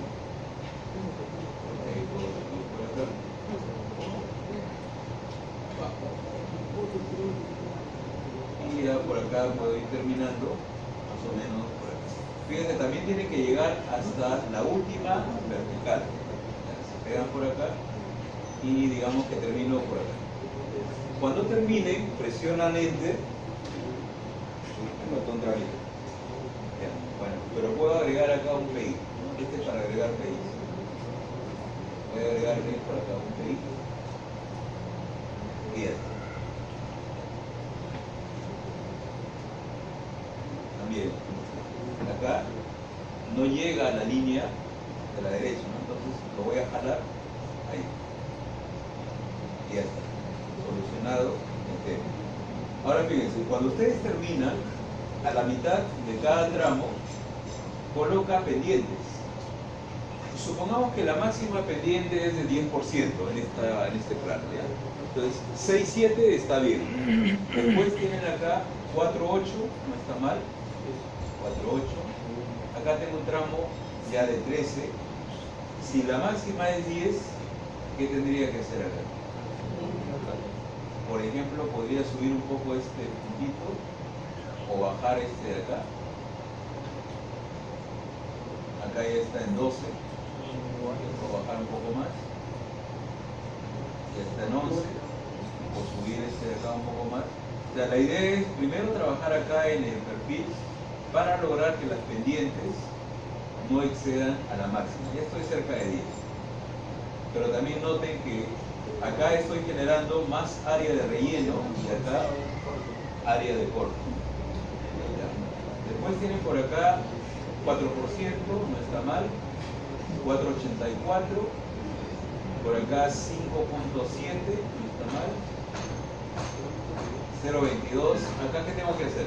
Ahí puedo subir por acá. Abajo. Y ya por acá puedo ir terminando, más o menos por acá. Fíjense, también tiene que llegar hasta la última vertical. Se pegan por acá y digamos que termino por acá. Cuando termine, presionan Enter. El botón trabajito. Bueno, pero puedo agregar acá un PI. Este es para agregar PI. Voy a agregarle por acá un PI. Y ya está. También, acá no llega a la línea de la derecha, ¿no? Entonces lo voy a jalar ahí. Y ya está. Solucionado el tema. Ahora fíjense, cuando ustedes terminan, a la mitad de cada tramo, coloca pendientes. Supongamos que la máxima pendiente es de 10% en este plano, ¿ya? Entonces, 6-7 está bien. Después tienen acá 4-8, no está mal. 4-8. Acá tengo un tramo ya de 13. Si la máxima es 10, ¿qué tendría que hacer acá? Por ejemplo, podría subir un poco este puntito o bajar este de acá. Acá ya está en 12. O bajar un poco más. Ya está en 11. O subir este de acá un poco más. O sea, la idea es primero trabajar acá en el perfil para lograr que las pendientes no excedan a la máxima. Ya estoy cerca de 10. Pero también noten que acá estoy generando más área de relleno y acá área de corte. Después tienen por acá 4%, no está mal. 4.84. Por acá 5.7, no está mal. 0.22. Acá, ¿qué tengo que hacer?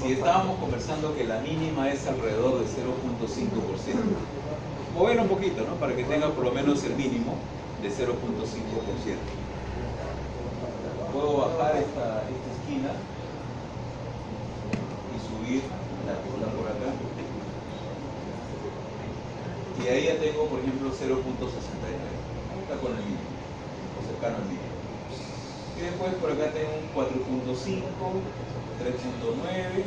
Si estábamos conversando que la mínima es alrededor de 0.5%. Mover un poquito, ¿no? Para que tenga por lo menos el mínimo de 0.5%. Puedo bajar esta esquina y subir la que está por acá. Y ahí ya tengo, por ejemplo, 0.69. Está con el mínimo, o cercano al mínimo. Y después por acá tengo un 4.5, 3.9,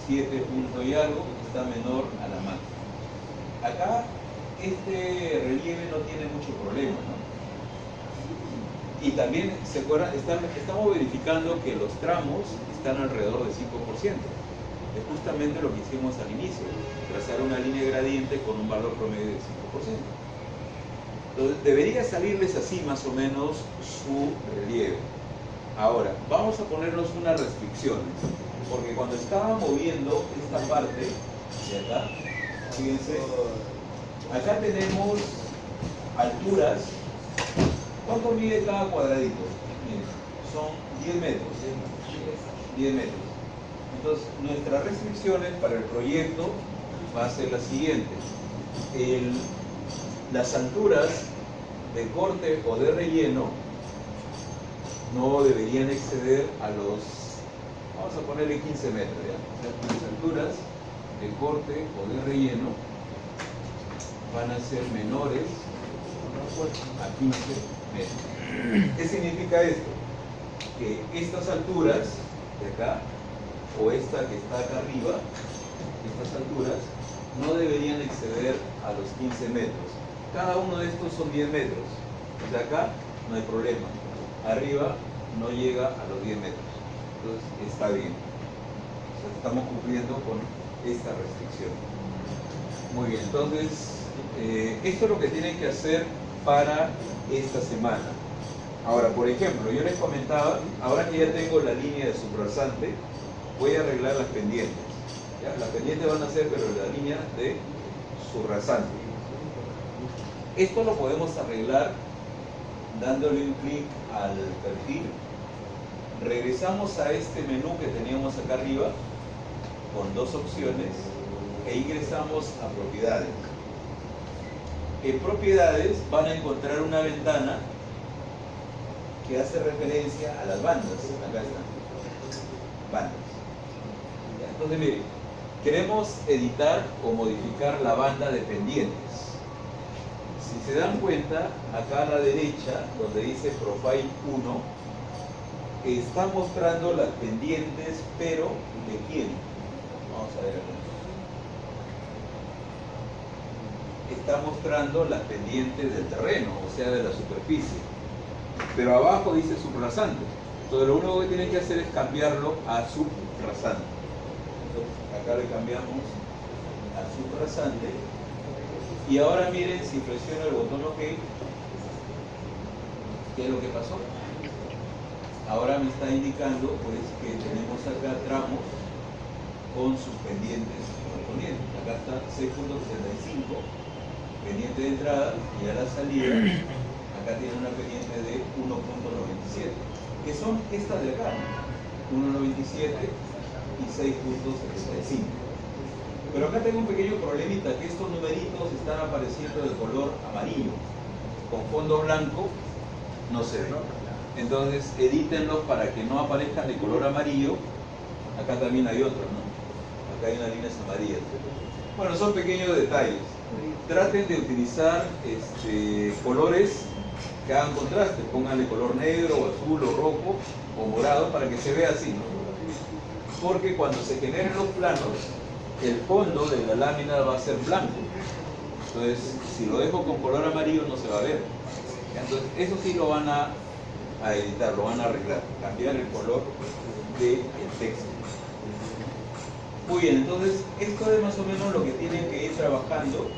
7 punto y algo, que está menor a la máxima. Acá este relieve no tiene mucho problema, ¿no? Y también, ¿se acuerdan? Estamos verificando que los tramos están alrededor del 5%. Es justamente lo que hicimos al inicio, trazar una línea gradiente con un valor promedio del 5%. Entonces, debería salirles así más o menos su relieve. Ahora, vamos a ponernos unas restricciones, porque cuando estaba moviendo esta parte de acá, fíjense, acá tenemos alturas. ¿Cuánto mide cada cuadradito? Miren, son 10 metros. 10 metros. Entonces, nuestras restricciones para el proyecto va a ser la siguiente. Las alturas de corte o de relleno no deberían exceder a los, vamos a ponerle 15 metros, ¿ya? O sea, las alturas de corte o de relleno van a ser menores a 15 metros. ¿Qué significa esto? Que estas alturas de acá, o esta que está acá arriba, estas alturas, no deberían exceder a los 15 metros. Cada uno de estos son 10 metros. Desde acá no hay problema. Arriba no llega a los 10 metros. Entonces está bien. O sea, estamos cumpliendo con esta restricción. Muy bien, entonces esto es lo que tienen que hacer para esta semana. Ahora, por ejemplo, yo les comentaba, ahora que ya tengo la línea de subrasante, voy a arreglar las pendientes. ¿Ya? Las pendientes van a ser, pero la línea de subrasante. Esto lo podemos arreglar dándole un clic al perfil. Regresamos a este menú que teníamos acá arriba con dos opciones e ingresamos a propiedades. En propiedades van a encontrar una ventana que hace referencia a las bandas. Acá están. Bandas. Entonces miren, queremos editar o modificar la banda de pendientes. Si se dan cuenta, acá a la derecha, donde dice Profile 1, está mostrando las pendientes, pero ¿de quién? Vamos a ver acá. Está mostrando las pendientes del terreno, o sea, de la superficie. Pero abajo dice subrasante. Entonces lo único que tienen que hacer es cambiarlo a subrasante. Entonces acá le cambiamos a subrasante. Y ahora miren, si presiono el botón OK, ¿qué es lo que pasó? Ahora me está indicando pues que tenemos acá tramos con sus pendientes correspondientes. Acá está 6.65, pendiente de entrada, y a la salida acá tiene una pendiente de 1.97, que son estas de acá, 1.97 y 6.75. Pero acá tengo un pequeño problemita, que estos numeritos están apareciendo de color amarillo. Con fondo blanco no se ve. Entonces edítenlos para que no aparezcan de color amarillo. Acá también hay otros, ¿no? Acá hay unas líneas amarillas. Bueno, son pequeños detalles. Traten de utilizar colores que hagan contraste. Pónganle color negro, o azul, o rojo, o morado, para que se vea así, ¿no? Porque cuando se generen los planos, el fondo de la lámina va a ser blanco. Entonces, si lo dejo con color amarillo no se va a ver. Entonces, eso sí lo van a editar, lo van a arreglar, cambiar el color del texto. Muy bien, entonces, esto es más o menos lo que tienen que ir trabajando.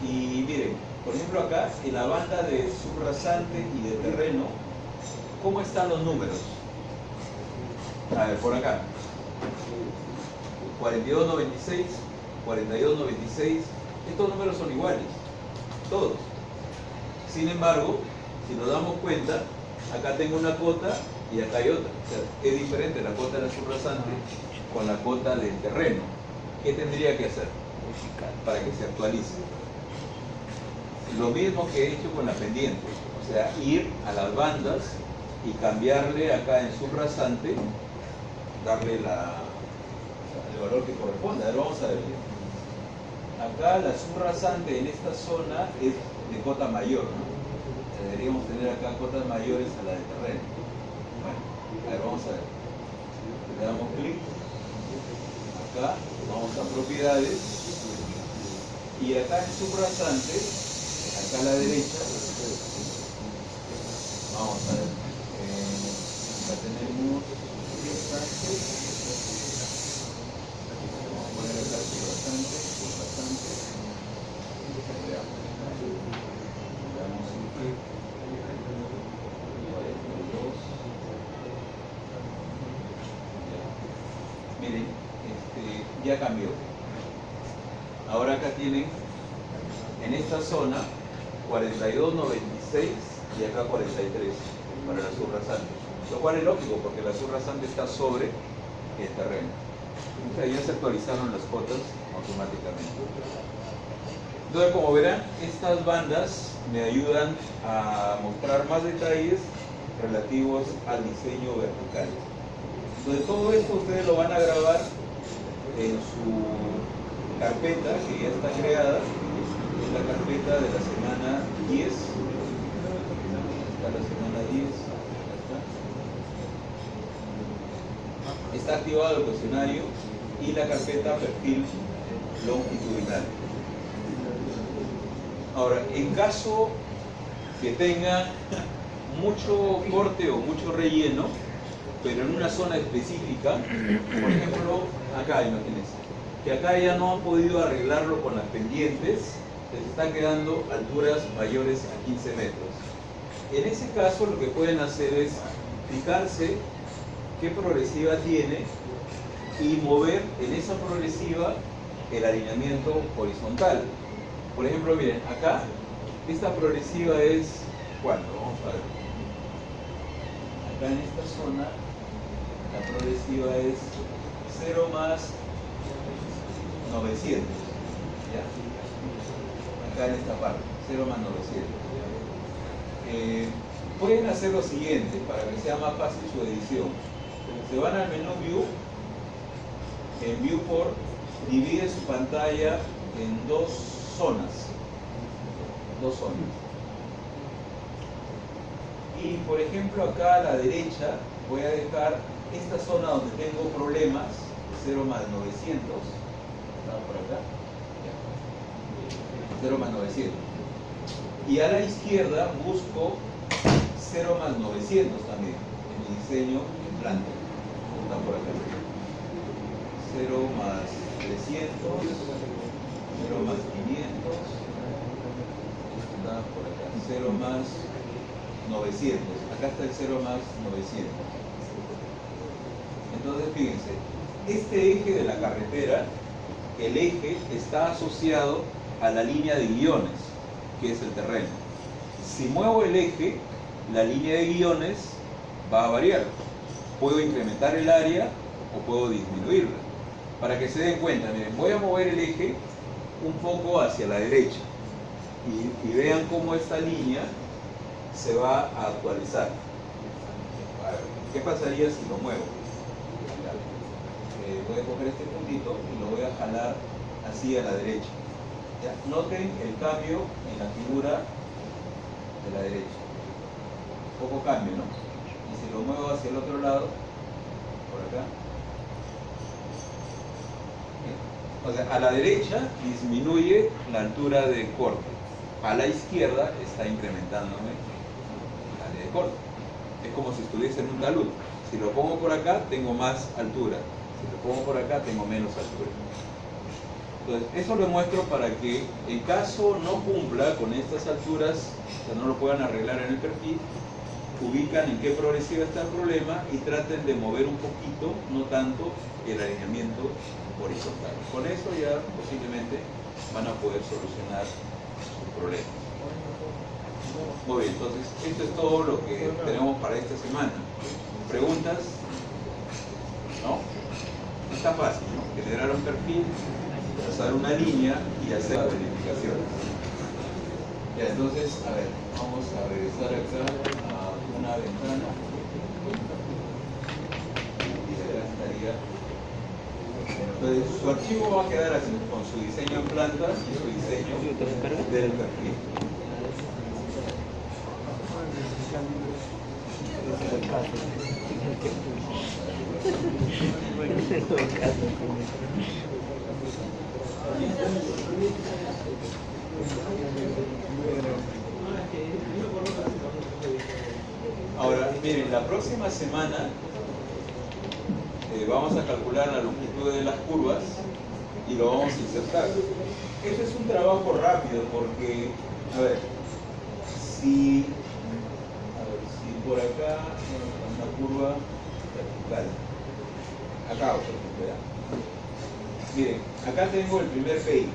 Y miren, por ejemplo acá, en la banda de subrasante y de terreno, ¿cómo están los números? A ver, por acá. 4296, 4296, estos números son iguales, todos. Sin embargo, si nos damos cuenta, acá tengo una cota y acá hay otra. O sea, es diferente la cota de la subrasante con la cota del terreno. ¿Qué tendría que hacer para que se actualice? Lo mismo que he hecho con la pendiente, o sea, ir a las bandas y cambiarle acá en subrasante, darle el valor que corresponde. A ver, vamos a ver. Acá la subrasante en esta zona es de cota mayor, ¿no? Deberíamos tener acá cotas mayores a la de terreno. Bueno, a ver, vamos a ver. Le damos clic. Acá vamos a propiedades. Y acá en subrasante, acá a la derecha, vamos a ver. Acá tenemos subrasante. Miren, ya cambió. Ahora acá tienen en esta zona 42.96 y acá 43 para la subrasante, lo cual es lógico porque la subrasante está sobre el terreno. O sea, ya se actualizaron las cotas automáticamente. Entonces, como verán, estas bandas me ayudan a mostrar más detalles relativos al diseño vertical. Entonces, todo esto ustedes lo van a grabar en su carpeta que ya está creada. Es la carpeta de la semana 10. Está la semana 10. Está activado el cuestionario y la carpeta perfil longitudinal. Ahora, en caso que tenga mucho corte o mucho relleno, pero en una zona específica, por ejemplo, acá, imagínense, que acá ya no han podido arreglarlo con las pendientes, les está quedando alturas mayores a 15 metros. En ese caso, lo que pueden hacer es fijarse qué progresiva tiene y mover en esa progresiva el alineamiento horizontal. Por ejemplo, miren, acá esta progresiva es ¿cuánto? Vamos a ver. Acá en esta zona la progresiva es 0 más 900. ¿Ya? Acá en esta parte, 0 más 900. Pueden hacer lo siguiente para que sea más fácil su edición. Se van al menú View, en Viewport, divide su pantalla en dos zonas. Y por ejemplo acá a la derecha voy a dejar esta zona donde tengo problemas, 0 más 900. Vamos por acá. 0 más 900. Y a la izquierda busco 0 más 900 también, en mi diseño en planta. Está por acá. 0 más 300, 0 más 500, está por acá. 0 más 900. Acá está el 0 más 900. Entonces fíjense, este eje de la carretera, el eje está asociado a la línea de guiones, que es el terreno. Si muevo el eje, la línea de guiones va a variar. Puedo incrementar el área o puedo disminuirla. Para que se den cuenta, miren, voy a mover el eje un poco hacia la derecha y vean cómo esta línea se va a actualizar. A ver, ¿qué pasaría si lo muevo? Voy a coger este puntito y lo voy a jalar así a la derecha. ¿Ya? Noten el cambio en la figura de la derecha. Poco cambio, ¿no? Y si lo muevo hacia el otro lado, por acá. O sea, a la derecha disminuye la altura de corte. A la izquierda está incrementándome la área de corte. Es como si estuviese en un talud. Si lo pongo por acá, tengo más altura. Si lo pongo por acá, tengo menos altura. Entonces, eso lo muestro para que en caso no cumpla con estas alturas, o sea, no lo puedan arreglar en el perfil, ubican en qué progresiva está el problema y traten de mover un poquito, no tanto, el alineamiento horizontal. Con eso ya posiblemente van a poder solucionar su problema. Muy bien, entonces esto es todo lo que tenemos para esta semana. ¿Preguntas? ¿No? Está fácil, ¿no? Generar un perfil, trazar una línea y hacer las verificaciones. Ya, entonces, a ver, vamos a regresar acá a una ventana. Y acá estaría. Entonces, su archivo va a quedar así, con su diseño en plantas y su diseño del perfil. Ahora, miren, la próxima semana vamos a calcular la longitud de las curvas y lo vamos a insertar. Eso es un trabajo rápido porque, a ver, si por acá una curva vertical, acá por ejemplo, ¿ya? Miren, acá tengo el primer PI,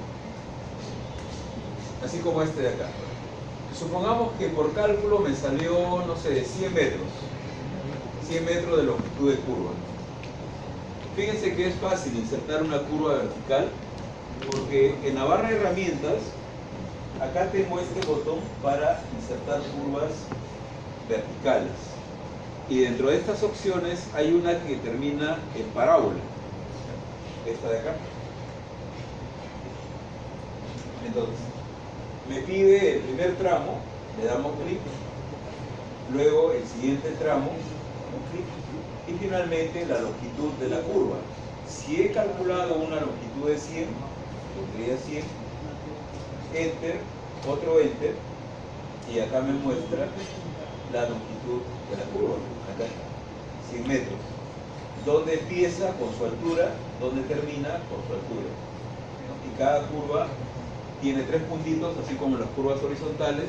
así como este de acá. Supongamos que por cálculo me salió, no sé, 100 metros de longitud de curva. Fíjense que es fácil insertar una curva vertical porque en la barra de herramientas acá tengo este botón para insertar curvas verticales y dentro de estas opciones hay una que termina en parábola, esta de acá. Entonces me pide el primer tramo, le damos clic, luego el siguiente tramo, un clic, y finalmente la longitud de la curva. Si he calculado una longitud de 100, pondría 100, enter, otro enter, y acá me muestra la longitud de la curva, acá, 100 metros. Donde empieza con su altura, donde termina con su altura. Y cada curva tiene 3 puntitos, así como las curvas horizontales.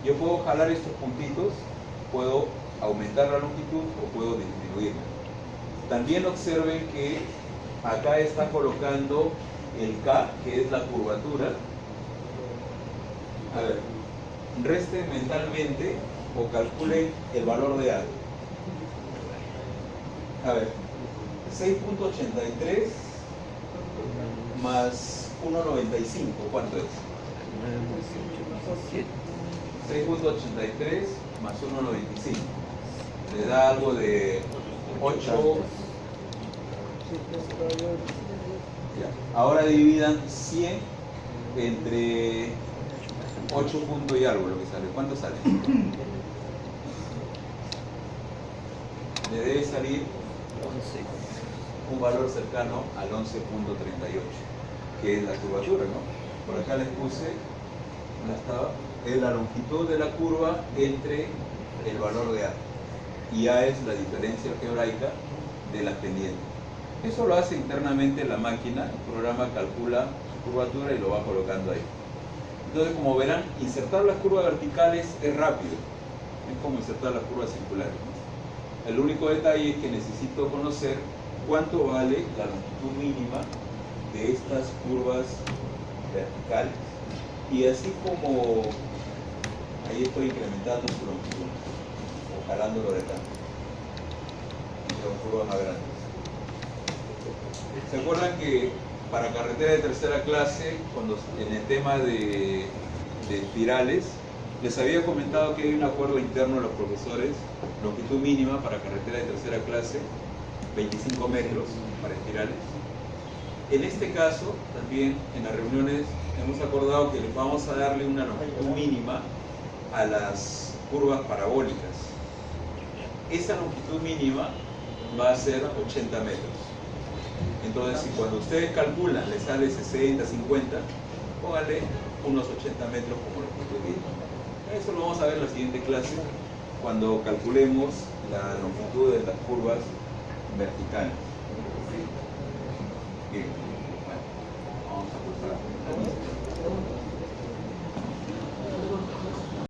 Yo puedo jalar estos puntitos, puedo aumentar la longitud o puedo disminuirla. También observen que acá está colocando el K, que es la curvatura, A ver, resten mentalmente o calculen el valor de algo. A ver, 6.83 más 1.95, ¿cuánto es? 6.83 más 1.95. Le da algo de 8. Ya. Ahora dividan 100 entre 8 puntos y algo, lo que sale. ¿Cuánto sale? Le debe salir un valor cercano al 11.38, que es la curvatura, ¿no? Por acá les puse, ¿dónde estaba? Es la longitud de la curva entre el valor de A. Y A es la diferencia algebraica de las pendientes. Eso lo hace internamente la máquina, el programa calcula su curvatura y lo va colocando ahí. Entonces, como verán, insertar las curvas verticales es rápido, es como insertar las curvas circulares, ¿no? El único detalle es que necesito conocer cuánto vale la longitud mínima de estas curvas verticales. Y así como ahí estoy incrementando su longitud, o jalándolo de acá, y son curvas más grandes. ¿Se acuerdan que para carretera de tercera clase, cuando en el tema de espirales, les había comentado que hay un acuerdo interno de los profesores, longitud mínima para carretera de tercera clase, 25 metros para espirales? En este caso, también en las reuniones hemos acordado que les vamos a darle una longitud mínima a las curvas parabólicas. Esa longitud mínima va a ser 80 metros. Entonces, si cuando ustedes calculan les sale 60, 50, pónganle unos 80 metros como longitud mínima. Eso lo vamos a ver en la siguiente clase, cuando calculemos la longitud de las curvas verticales. Bien.